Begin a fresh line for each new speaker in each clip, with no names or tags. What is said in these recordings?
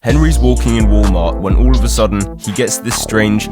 Henry's walking in Walmart when all of a sudden he gets this strange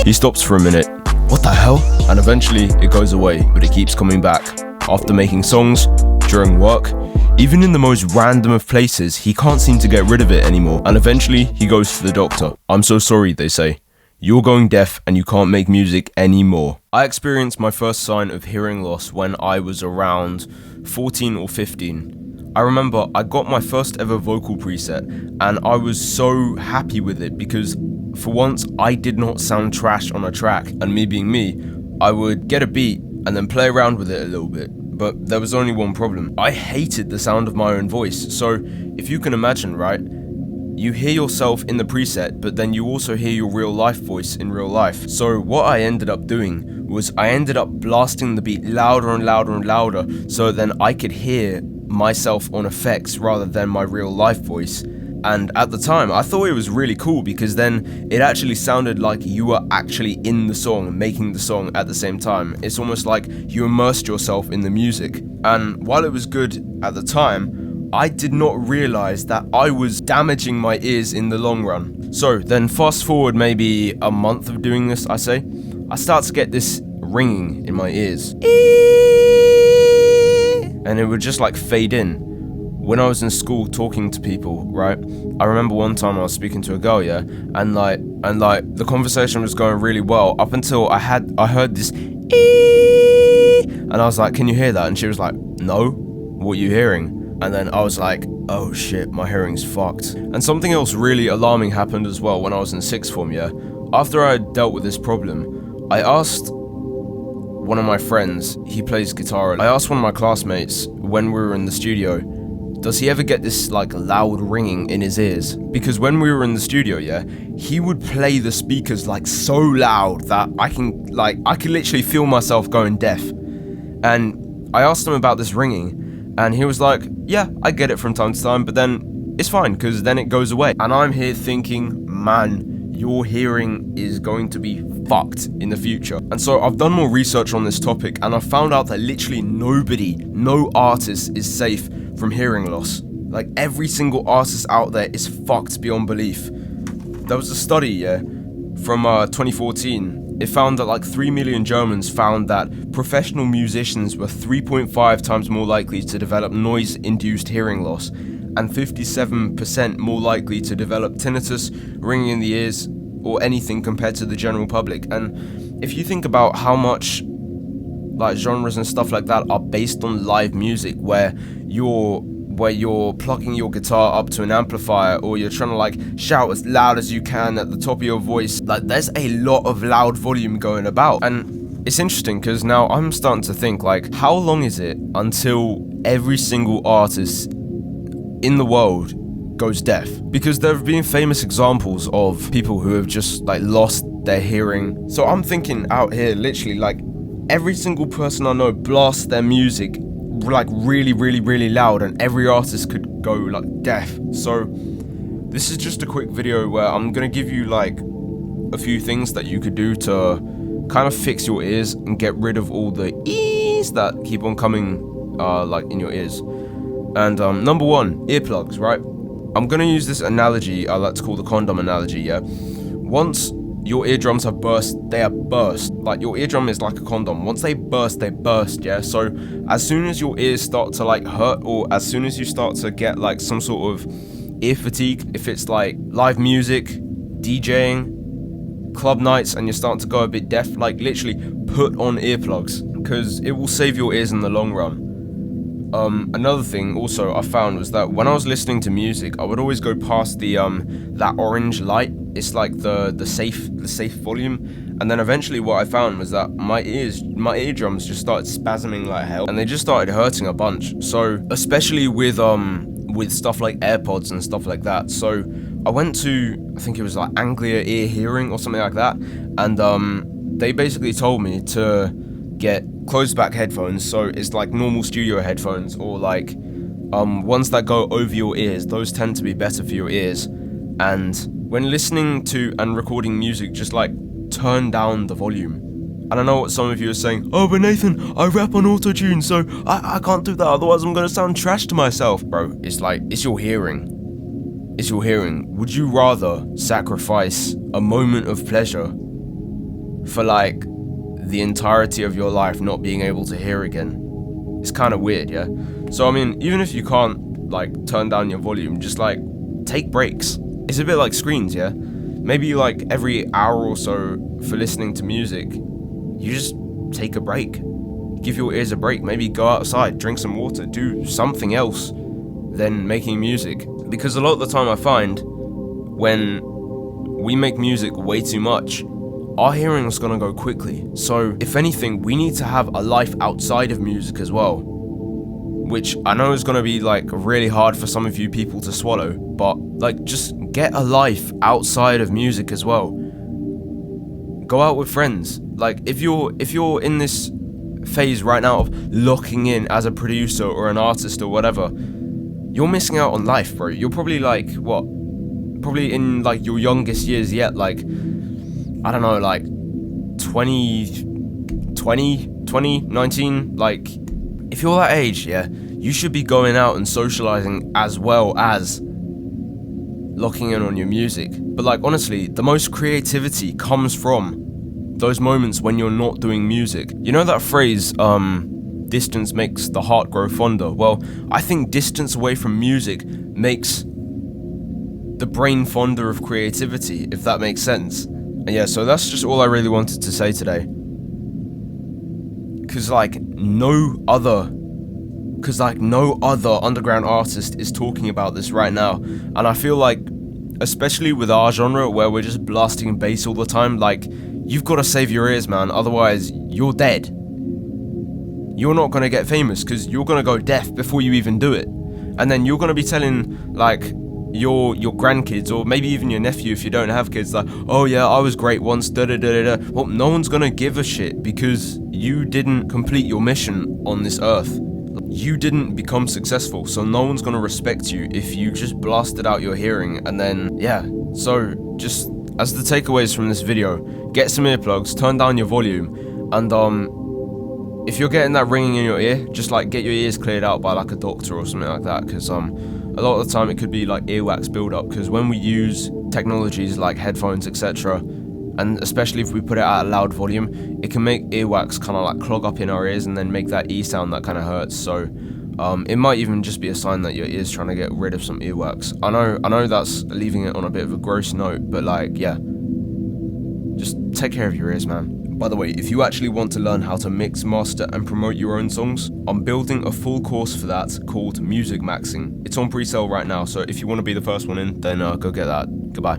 He stops for a minute. What the hell? And eventually it goes away, but it keeps coming back. After making songs, during work, even in the most random of places, he can't seem to get rid of it anymore. And eventually he goes to the doctor. I'm so sorry, they say. You're going deaf and you can't make music anymore. I experienced my first sign of hearing loss when I was around 14 or 15. I remember I got my first ever vocal preset and I was so happy with it because for once I did not sound trash on a track, and me being me, I would get a beat and then play around with it a little bit. But there was only one problem. I hated the sound of my own voice. So if you can imagine, right? You hear yourself in the preset, but then you also hear your real life voice in real life. So what I ended up doing was I ended up blasting the beat louder and louder and louder so then I could hear myself on effects rather than my real life voice. And at the time, I thought it was really cool because then it actually sounded like you were actually in the song, making the song at the same time. It's almost like you immersed yourself in the music. And while it was good at the time, I did not realize that I was damaging my ears in the long run. So then fast forward maybe a month of doing this, I start to get this ringing in my ears. And it would just like fade in. When I was in school talking to people, right? I remember one time I was speaking to a girl, yeah, and the conversation was going really well up until I heard this and I was like, "Can you hear that?" And she was like, "No, what are you hearing?" And then I was like, "Oh shit, my hearing's fucked." And something else really alarming happened as well when I was in sixth form, yeah. After I had dealt with this problem, I asked one of my friends, he plays guitar, I asked one of my classmates when we were in the studio, does he ever get this like loud ringing in his ears? Because when we were in the studio, yeah, he would play the speakers like so loud that I could literally feel myself going deaf. And I asked him about this ringing and he was like, "Yeah, I get it from time to time, but then it's fine because then it goes away." And I'm here thinking, man, your hearing is going to be fucked in the future. And so I've done more research on this topic and I've found out that literally no artist is safe from hearing loss. Like every single artist out there is fucked beyond belief. There was a study, yeah, from 2014. It found that like 3 million Germans found that professional musicians were 3.5 times more likely to develop noise-induced hearing loss and 57% more likely to develop tinnitus, ringing in the ears, or anything compared to the general public. And if you think about how much like genres and stuff like that are based on live music where you're plugging your guitar up to an amplifier or you're trying to like shout as loud as you can at the top of your voice, like there's a lot of loud volume going about. And it's interesting because now I'm starting to think like, how long is it until every single artist in the world goes deaf? Because there have been famous examples of people who have just like lost their hearing. So I'm thinking out here literally like every single person I know blasts their music like really, really, really loud and every artist could go like deaf. So this is just a quick video where I'm gonna give you like a few things that you could do to kind of fix your ears and get rid of all the ees that keep on coming like in your ears. And number one, earplugs, right? I'm gonna use this analogy I like to call the condom analogy, yeah? Once your eardrums have burst, they are burst. Like your eardrum is like a condom. Once they burst, yeah? So as soon as your ears start to like hurt or as soon as you start to get like some sort of ear fatigue, if it's like live music, DJing, club nights and you're starting to go a bit deaf, like literally put on earplugs because it will save your ears in the long run. Another thing also I found was that when I was listening to music, I would always go past the that orange light. It's like the safe volume. And then eventually what I found was that my eardrums just started spasming like hell and they just started hurting a bunch. So especially with stuff like AirPods and stuff like that. So I went to, I think it was like Anglia Ear Hearing or something like that, and they basically told me to get closed back headphones, so it's like normal studio headphones or like ones that go over your ears. Those tend to be better for your ears. And when listening to and recording music, just like turn down the volume. And I know what some of you are saying, "Oh, but Nathan, I rap on autotune, so I can't do that, otherwise I'm gonna sound trash to myself." Bro, it's like, it's your hearing. is your hearing. Would you rather sacrifice a moment of pleasure for like the entirety of your life not being able to hear again? It's kind of weird, yeah? So I mean, even if you can't like turn down your volume, just like take breaks. It's a bit like screens, yeah? Maybe like every hour or so for listening to music, you just take a break. Give your ears a break. Maybe go outside, drink some water, do something else than making music. Because a lot of the time I find when we make music way too much, our hearing is gonna go quickly. So if anything, we need to have a life outside of music as well. Which I know is gonna be like really hard for some of you people to swallow, but like just get a life outside of music as well. Go out with friends. Like if you're in this phase right now of locking in as a producer or an artist or whatever, you're missing out on life, bro. You're probably like probably in like your youngest years yet, like I don't know, like 19, like if you're that age, yeah, you should be going out and socializing as well as locking in on your music. But like honestly, the most creativity comes from those moments when you're not doing music. You know that phrase, distance makes the heart grow fonder? Well, I think distance away from music makes the brain fonder of creativity, if that makes sense. And yeah, so that's just all I really wanted to say today. Cause like no other underground artist is talking about this right now. And I feel like, especially with our genre where we're just blasting bass all the time, like you've got to save your ears, man, otherwise you're dead. You're not going to get famous because you're going to go deaf before you even do it. And then you're going to be telling like your grandkids, or maybe even your nephew if you don't have kids, like, oh yeah, I was great once, da da da da. Well, no one's going to give a shit because you didn't complete your mission on this earth. You didn't become successful, so no one's going to respect you if you just blasted out your hearing. And then, yeah, so just as the takeaways from this video, get some earplugs, turn down your volume, and if you're getting that ringing in your ear, just like get your ears cleared out by like a doctor or something like that, because a lot of the time it could be like earwax buildup, because when we use technologies like headphones, etc., and especially if we put it at a loud volume, it can make earwax kind of like clog up in our ears and then make that E sound that kind of hurts. So it might even just be a sign that your ear's trying to get rid of some earwax. I know that's leaving it on a bit of a gross note, but like, yeah, just take care of your ears, man. By the way, if you actually want to learn how to mix, master, and promote your own songs, I'm building a full course for that called Music Maxing. It's on pre-sale right now, so if you want to be the first one in, then go get that. Goodbye.